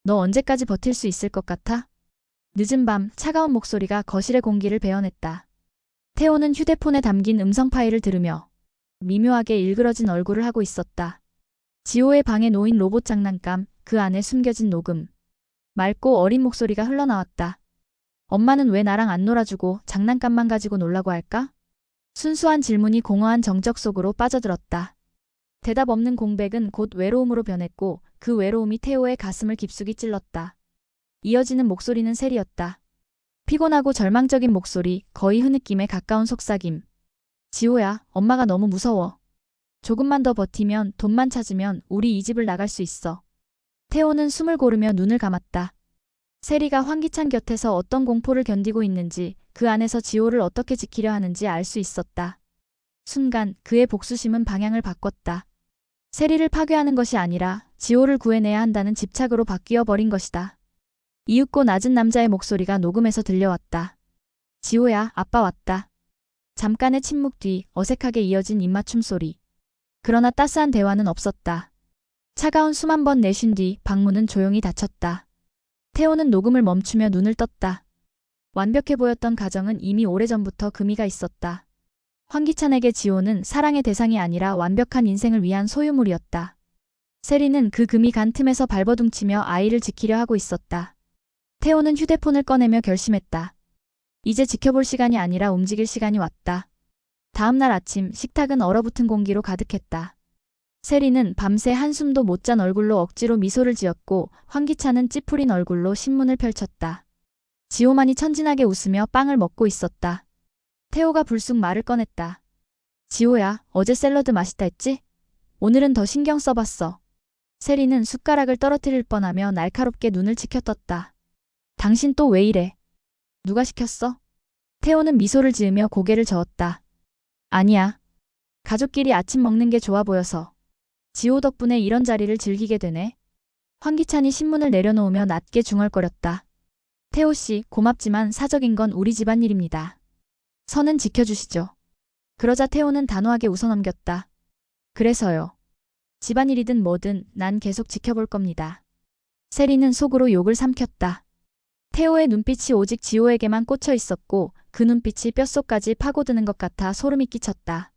너 언제까지 버틸 수 있을 것 같아? 늦은 밤 차가운 목소리가 거실의 공기를 베어냈다. 태호는 휴대폰에 담긴 음성 파일을 들으며 미묘하게 일그러진 얼굴을 하고 있었다. 지호의 방에 놓인 로봇 장난감, 그 안에 숨겨진 녹음. 맑고 어린 목소리가 흘러나왔다. 엄마는 왜 나랑 안 놀아주고 장난감만 가지고 놀라고 할까? 순수한 질문이 공허한 정적 속으로 빠져들었다. 대답 없는 공백은 곧 외로움으로 변했고 그 외로움이 태호의 가슴을 깊숙이 찔렀다. 이어지는 목소리는 셀이었다. 피곤하고 절망적인 목소리, 거의 흐느낌에 가까운 속삭임. 지호야, 엄마가 너무 무서워. 조금만 더 버티면, 돈만 찾으면 우리 이 집을 나갈 수 있어. 태호는 숨을 고르며 눈을 감았다. 세리가 환기찬 곁에서 어떤 공포를 견디고 있는지, 그 안에서 지호를 어떻게 지키려 하는지 알 수 있었다. 순간 그의 복수심은 방향을 바꿨다. 세리를 파괴하는 것이 아니라 지호를 구해내야 한다는 집착으로 바뀌어 버린 것이다. 이윽고 낮은 남자의 목소리가 녹음에서 들려왔다. 지호야, 아빠 왔다. 잠깐의 침묵 뒤 어색하게 이어진 입맞춤 소리. 그러나 따스한 대화는 없었다. 차가운 숨 한 번 내쉰 뒤 방문은 조용히 닫혔다. 태호는 녹음을 멈추며 눈을 떴다. 완벽해 보였던 가정은 이미 오래전부터 금이가 있었다. 황기찬에게 지호는 사랑의 대상이 아니라 완벽한 인생을 위한 소유물이었다. 세리는 그 금이 간 틈에서 발버둥치며 아이를 지키려 하고 있었다. 태호는 휴대폰을 꺼내며 결심했다. 이제 지켜볼 시간이 아니라 움직일 시간이 왔다. 다음 날 아침 식탁은 얼어붙은 공기로 가득했다. 세리는 밤새 한숨도 못 잔 얼굴로 억지로 미소를 지었고 황기찬은 찌푸린 얼굴로 신문을 펼쳤다. 지호만이 천진하게 웃으며 빵을 먹고 있었다. 태호가 불쑥 말을 꺼냈다. 지호야, 어제 샐러드 맛있다 했지? 오늘은 더 신경 써봤어. 세리는 숟가락을 떨어뜨릴 뻔하며 날카롭게 눈을 치켜떴다. 당신 또 왜 이래? 누가 시켰어? 태호는 미소를 지으며 고개를 저었다. 아니야. 가족끼리 아침 먹는 게 좋아 보여서. 지호 덕분에 이런 자리를 즐기게 되네. 황기찬이 신문을 내려놓으며 낮게 중얼거렸다. 태호 씨, 고맙지만 사적인 건 우리 집안일입니다. 선은 지켜주시죠. 그러자 태호는 단호하게 웃어넘겼다. 그래서요. 집안일이든 뭐든 난 계속 지켜볼 겁니다. 세리는 속으로 욕을 삼켰다. 태호의 눈빛이 오직 지호에게만 꽂혀 있었고 그 눈빛이 뼛속까지 파고드는 것 같아 소름이 끼쳤다.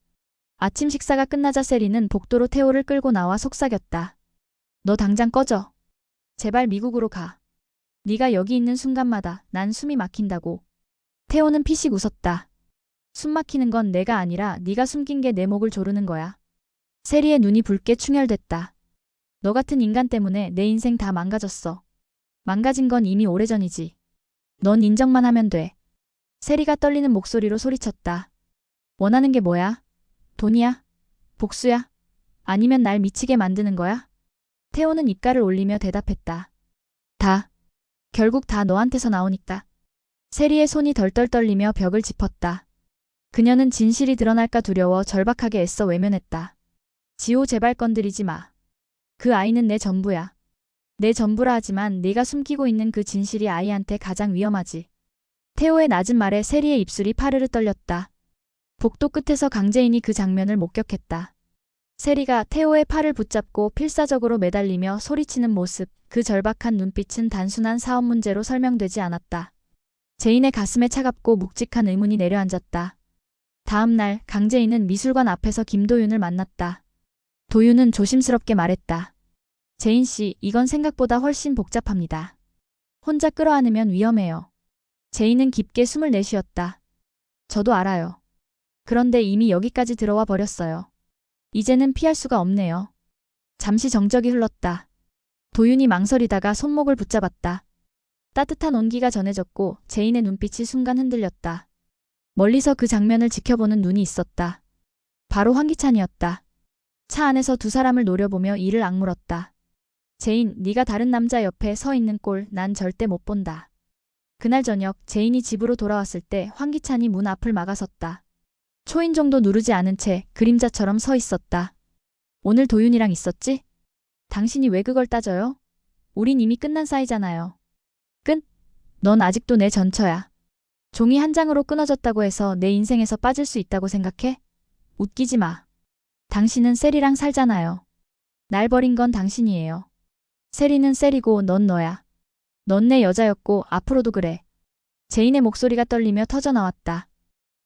아침 식사가 끝나자 세리는 복도로 태호를 끌고 나와 속삭였다. 너 당장 꺼져. 제발 미국으로 가. 네가 여기 있는 순간마다 난 숨이 막힌다고. 태호는 피식 웃었다. 숨 막히는 건 내가 아니라 네가 숨긴 게 내 목을 조르는 거야. 세리의 눈이 붉게 충혈됐다. 너 같은 인간 때문에 내 인생 다 망가졌어. 망가진 건 이미 오래전이지. 넌 인정만 하면 돼. 세리가 떨리는 목소리로 소리쳤다. 원하는 게 뭐야? 돈이야? 복수야? 아니면 날 미치게 만드는 거야? 태호는 입가를 올리며 대답했다. 다. 결국 다 너한테서 나오니까. 세리의 손이 덜덜 떨리며 벽을 짚었다. 그녀는 진실이 드러날까 두려워 절박하게 애써 외면했다. 지호 제발 건드리지 마. 그 아이는 내 전부야. 내 전부라 하지만 네가 숨기고 있는 그 진실이 아이한테 가장 위험하지. 태호의 낮은 말에 세리의 입술이 파르르 떨렸다. 복도 끝에서 강재인이 그 장면을 목격했다. 세리가 태호의 팔을 붙잡고 필사적으로 매달리며 소리치는 모습, 그 절박한 눈빛은 단순한 사업 문제로 설명되지 않았다. 재인의 가슴에 차갑고 묵직한 의문이 내려앉았다. 다음 날 강재인은 미술관 앞에서 김도윤을 만났다. 도윤은 조심스럽게 말했다. 재인 씨, 이건 생각보다 훨씬 복잡합니다. 혼자 끌어안으면 위험해요. 재인은 깊게 숨을 내쉬었다. 저도 알아요. 그런데 이미 여기까지 들어와 버렸어요. 이제는 피할 수가 없네요. 잠시 정적이 흘렀다. 도윤이 망설이다가 손목을 붙잡았다. 따뜻한 온기가 전해졌고 재인의 눈빛이 순간 흔들렸다. 멀리서 그 장면을 지켜보는 눈이 있었다. 바로 황기찬이었다. 차 안에서 두 사람을 노려보며 이를 악물었다. 재인, 네가 다른 남자 옆에 서 있는 꼴 난 절대 못 본다. 그날 저녁 재인이 집으로 돌아왔을 때 황기찬이 문 앞을 막아섰다. 초인종도 누르지 않은 채 그림자처럼 서 있었다. 오늘 도윤이랑 있었지? 당신이 왜 그걸 따져요? 우린 이미 끝난 사이잖아요. 끝? 넌 아직도 내 전처야. 종이 한 장으로 끊어졌다고 해서 내 인생에서 빠질 수 있다고 생각해? 웃기지 마. 당신은 셀이랑 살잖아요. 날 버린 건 당신이에요. 세리는 세리고 넌 너야. 넌 내 여자였고 앞으로도 그래. 제인의 목소리가 떨리며 터져나왔다.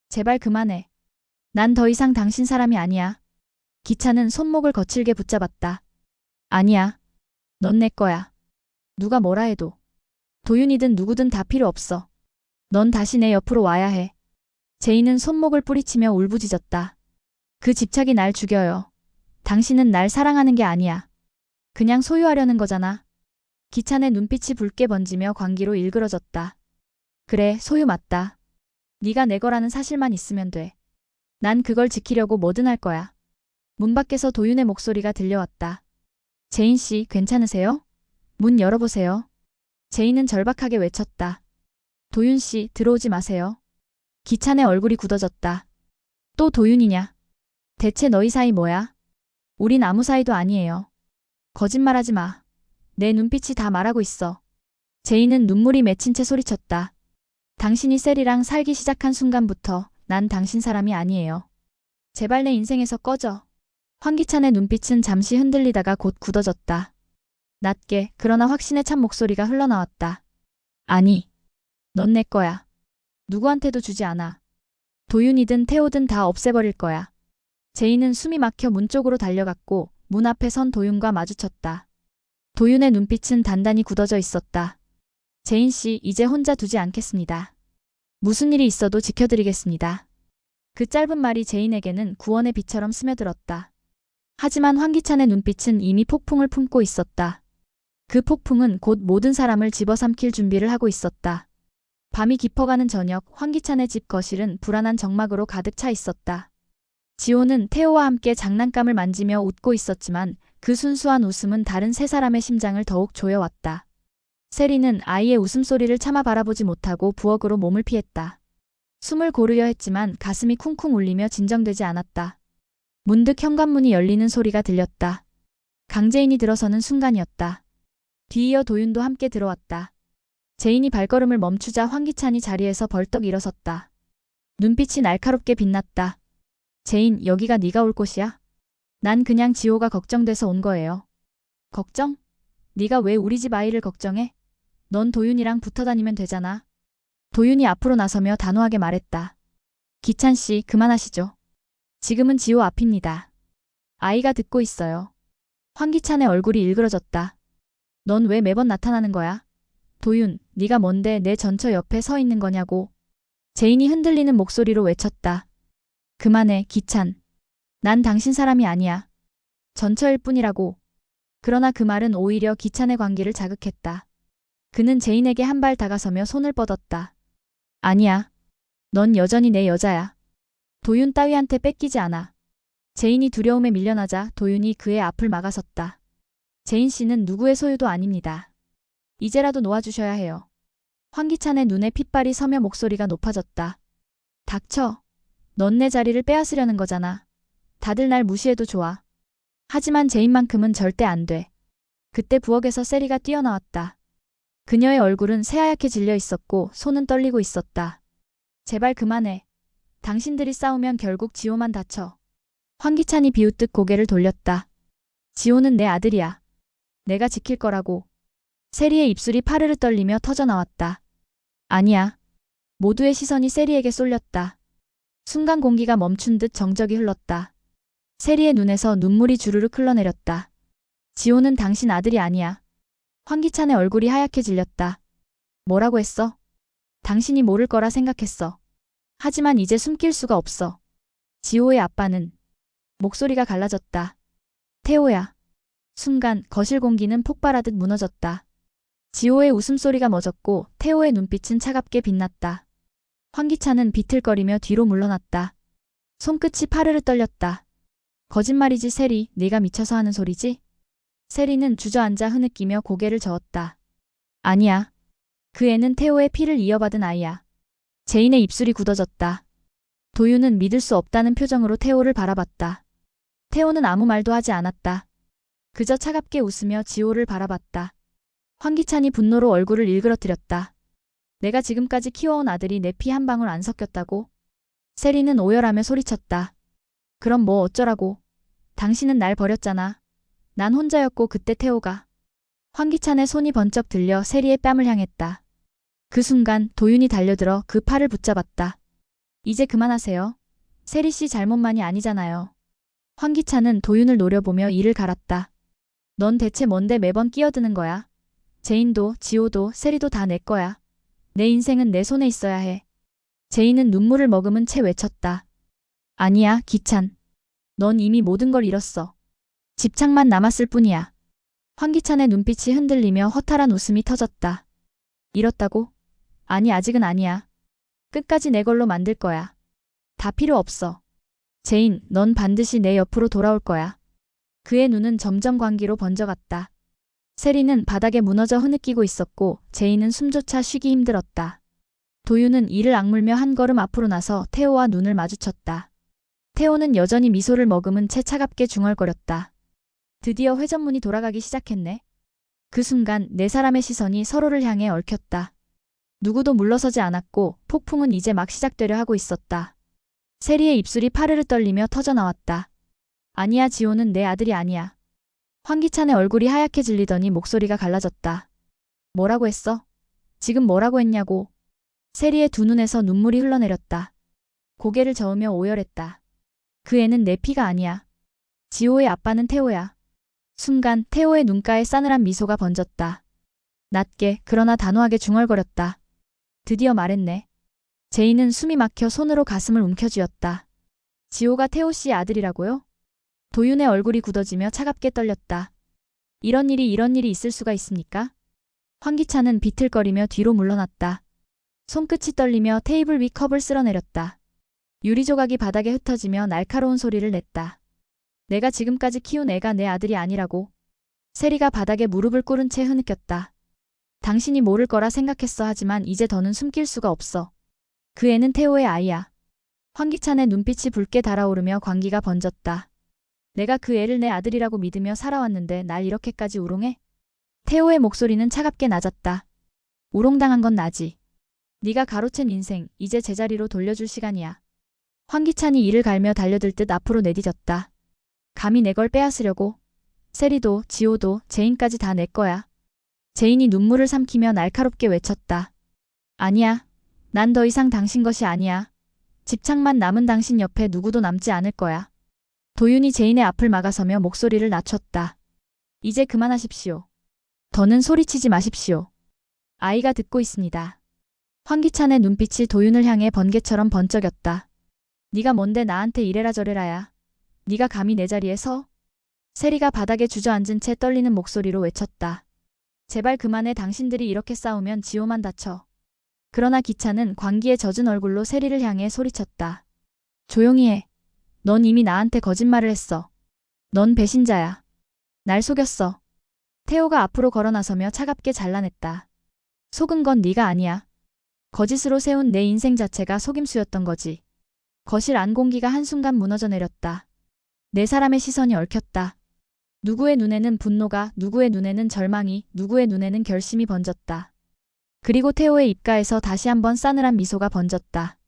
제발 그만해. 난 더 이상 당신 사람이 아니야. 기찬은 손목을 거칠게 붙잡았다. 아니야. 넌 내 거야. 누가 뭐라 해도. 도윤이든 누구든 다 필요 없어. 넌 다시 내 옆으로 와야 해. 제인은 손목을 뿌리치며 울부짖었다. 그 집착이 날 죽여요. 당신은 날 사랑하는 게 아니야. 그냥 소유하려는 거잖아. 기찬의 눈빛이 붉게 번지며 광기로 일그러졌다. 그래, 소유 맞다. 네가 내 거라는 사실만 있으면 돼. 난 그걸 지키려고 뭐든 할 거야. 문 밖에서 도윤의 목소리가 들려왔다. 제인 씨, 괜찮으세요? 문 열어보세요. 제인은 절박하게 외쳤다. 도윤 씨, 들어오지 마세요. 기찬의 얼굴이 굳어졌다. 또 도윤이냐? 대체 너희 사이 뭐야? 우린 아무 사이도 아니에요. 거짓말하지 마. 내 눈빛이 다 말하고 있어. 제인은 눈물이 맺힌 채 소리쳤다. 당신이 셀이랑 살기 시작한 순간부터 난 당신 사람이 아니에요. 제발 내 인생에서 꺼져. 황기찬의 눈빛은 잠시 흔들리다가 곧 굳어졌다. 낮게 그러나 확신에 찬 목소리가 흘러나왔다. 아니, 넌 내 거야. 누구한테도 주지 않아. 도윤이든 태호든 다 없애버릴 거야. 제인은 숨이 막혀 문 쪽으로 달려갔고 문 앞에 선 도윤과 마주쳤다. 도윤의 눈빛은 단단히 굳어져 있었다. 제인 씨, 이제 혼자 두지 않겠습니다. 무슨 일이 있어도 지켜드리겠습니다. 그 짧은 말이 제인에게는 구원의 비처럼 스며들었다. 하지만 황기찬의 눈빛은 이미 폭풍을 품고 있었다. 그 폭풍은 곧 모든 사람을 집어삼킬 준비를 하고 있었다. 밤이 깊어가는 저녁, 황기찬의 집 거실은 불안한 정막으로 가득 차 있었다. 지호는 태호와 함께 장난감을 만지며 웃고 있었지만 그 순수한 웃음은 다른 세 사람의 심장을 더욱 조여왔다. 세리는 아이의 웃음소리를 참아 바라보지 못하고 부엌으로 몸을 피했다. 숨을 고르려 했지만 가슴이 쿵쿵 울리며 진정되지 않았다. 문득 현관문이 열리는 소리가 들렸다. 강재인이 들어서는 순간이었다. 뒤이어 도윤도 함께 들어왔다. 제인이 발걸음을 멈추자 황기찬이 자리에서 벌떡 일어섰다. 눈빛이 날카롭게 빛났다. 제인, 여기가 네가 올 곳이야? 난 그냥 지호가 걱정돼서 온 거예요. 걱정? 네가 왜 우리 집 아이를 걱정해? 넌 도윤이랑 붙어 다니면 되잖아. 도윤이 앞으로 나서며 단호하게 말했다. 기찬 씨, 그만하시죠. 지금은 지호 앞입니다. 아이가 듣고 있어요. 황기찬의 얼굴이 일그러졌다. 넌 왜 매번 나타나는 거야? 도윤, 네가 뭔데 내 전처 옆에 서 있는 거냐고. 제인이 흔들리는 목소리로 외쳤다. 그만해, 기찬. 난 당신 사람이 아니야. 전처일 뿐이라고. 그러나 그 말은 오히려 기찬의 관계를 자극했다. 그는 제인에게 한 발 다가서며 손을 뻗었다. 아니야. 넌 여전히 내 여자야. 도윤 따위한테 뺏기지 않아. 제인이 두려움에 밀려나자 도윤이 그의 앞을 막아섰다. 제인 씨는 누구의 소유도 아닙니다. 이제라도 놓아주셔야 해요. 황기찬의 눈에 핏발이 서며 목소리가 높아졌다. 닥쳐. 넌 내 자리를 빼앗으려는 거잖아. 다들 날 무시해도 좋아. 하지만 제인만큼은 절대 안 돼. 그때 부엌에서 세리가 뛰어나왔다. 그녀의 얼굴은 새하얗게 질려 있었고 손은 떨리고 있었다. 제발 그만해. 당신들이 싸우면 결국 지호만 다쳐. 황기찬이 비웃듯 고개를 돌렸다. 지호는 내 아들이야. 내가 지킬 거라고. 세리의 입술이 파르르 떨리며 터져나왔다. 아니야. 모두의 시선이 세리에게 쏠렸다. 순간 공기가 멈춘 듯 정적이 흘렀다. 세리의 눈에서 눈물이 주르륵 흘러내렸다. 지호는 당신 아들이 아니야. 황기찬의 얼굴이 하얗게 질렸다. 뭐라고 했어? 당신이 모를 거라 생각했어. 하지만 이제 숨길 수가 없어. 지호의 아빠는. 목소리가 갈라졌다. 태호야. 순간 거실 공기는 폭발하듯 무너졌다. 지호의 웃음소리가 멎었고 태호의 눈빛은 차갑게 빛났다. 황기찬은 비틀거리며 뒤로 물러났다. 손끝이 파르르 떨렸다. 거짓말이지 세리, 네가 미쳐서 하는 소리지? 세리는 주저앉아 흐느끼며 고개를 저었다. 아니야. 그 애는 태호의 피를 이어받은 아이야. 제인의 입술이 굳어졌다. 도윤은 믿을 수 없다는 표정으로 태호를 바라봤다. 태호는 아무 말도 하지 않았다. 그저 차갑게 웃으며 지호를 바라봤다. 황기찬이 분노로 얼굴을 일그러뜨렸다. 내가 지금까지 키워온 아들이 내 피 한 방울 안 섞였다고? 세리는 오열하며 소리쳤다. 그럼 뭐 어쩌라고. 당신은 날 버렸잖아. 난 혼자였고 그때 태호가. 황기찬의 손이 번쩍 들려 세리의 뺨을 향했다. 그 순간 도윤이 달려들어 그 팔을 붙잡았다. 이제 그만하세요. 세리 씨 잘못만이 아니잖아요. 황기찬은 도윤을 노려보며 이를 갈았다. 넌 대체 뭔데 매번 끼어드는 거야? 제인도 지호도 세리도 다 내 거야. 내 인생은 내 손에 있어야 해. 제인은 눈물을 머금은 채 외쳤다. 아니야, 기찬. 넌 이미 모든 걸 잃었어. 집착만 남았을 뿐이야. 황기찬의 눈빛이 흔들리며 허탈한 웃음이 터졌다. 잃었다고? 아니, 아직은 아니야. 끝까지 내 걸로 만들 거야. 다 필요 없어. 제인, 넌 반드시 내 옆으로 돌아올 거야. 그의 눈은 점점 광기로 번져갔다. 세리는 바닥에 무너져 흐느끼고 있었고 제인은 숨조차 쉬기 힘들었다. 도윤은 이를 악물며 한 걸음 앞으로 나서 태호와 눈을 마주쳤다. 태호는 여전히 미소를 머금은 채 차갑게 중얼거렸다. 드디어 회전문이 돌아가기 시작했네. 그 순간 네 사람의 시선이 서로를 향해 얽혔다. 누구도 물러서지 않았고 폭풍은 이제 막 시작되려 하고 있었다. 세리의 입술이 파르르 떨리며 터져나왔다. 아니야, 지호는 내 아들이 아니야. 황기찬의 얼굴이 하얗게 질리더니 목소리가 갈라졌다. 뭐라고 했어? 지금 뭐라고 했냐고. 세리의 두 눈에서 눈물이 흘러내렸다. 고개를 저으며 오열했다. 그 애는 내 피가 아니야. 지호의 아빠는 태호야. 순간 태호의 눈가에 싸늘한 미소가 번졌다. 낮게 그러나 단호하게 중얼거렸다. 드디어 말했네. 제인은 숨이 막혀 손으로 가슴을 움켜쥐었다. 지호가 태호 씨의 아들이라고요? 도윤의 얼굴이 굳어지며 차갑게 떨렸다. 이런 일이 있을 수가 있습니까? 황기찬은 비틀거리며 뒤로 물러났다. 손끝이 떨리며 테이블 위 컵을 쓸어내렸다. 유리 조각이 바닥에 흩어지며 날카로운 소리를 냈다. 내가 지금까지 키운 애가 내 아들이 아니라고. 세리가 바닥에 무릎을 꿇은 채 흐느꼈다. 당신이 모를 거라 생각했어. 하지만 이제 더는 숨길 수가 없어. 그 애는 태호의 아이야. 황기찬의 눈빛이 붉게 달아오르며 광기가 번졌다. 내가 그 애를 내 아들이라고 믿으며 살아왔는데 날 이렇게까지 우롱해? 태호의 목소리는 차갑게 낮았다. 우롱당한 건 나지. 네가 가로챈 인생, 이제 제자리로 돌려줄 시간이야. 황기찬이 이를 갈며 달려들 듯 앞으로 내디뎠다. 감히 내 걸 빼앗으려고? 세리도 지호도 제인까지 다 내 거야. 제인이 눈물을 삼키며 날카롭게 외쳤다. 아니야. 난 더 이상 당신 것이 아니야. 집착만 남은 당신 옆에 누구도 남지 않을 거야. 도윤이 제인의 앞을 막아서며 목소리를 낮췄다. 이제 그만하십시오. 더는 소리치지 마십시오. 아이가 듣고 있습니다. 황기찬의 눈빛이 도윤을 향해 번개처럼 번쩍였다. 네가 뭔데 나한테 이래라 저래라야. 네가 감히 내 자리에 서? 세리가 바닥에 주저앉은 채 떨리는 목소리로 외쳤다. 제발 그만해. 당신들이 이렇게 싸우면 지호만 다쳐. 그러나 기찬은 광기에 젖은 얼굴로 세리를 향해 소리쳤다. 조용히 해. 넌 이미 나한테 거짓말을 했어. 넌 배신자야. 날 속였어. 태호가 앞으로 걸어나서며 차갑게 잘라냈다. 속은 건 네가 아니야. 거짓으로 세운 내 인생 자체가 속임수였던 거지. 거실 안 공기가 한순간 무너져 내렸다. 네 사람의 시선이 얽혔다. 누구의 눈에는 분노가, 누구의 눈에는 절망이, 누구의 눈에는 결심이 번졌다. 그리고 태호의 입가에서 다시 한번 싸늘한 미소가 번졌다.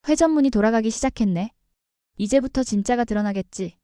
회전문이 돌아가기 시작했네. 이제부터 진짜가 드러나겠지.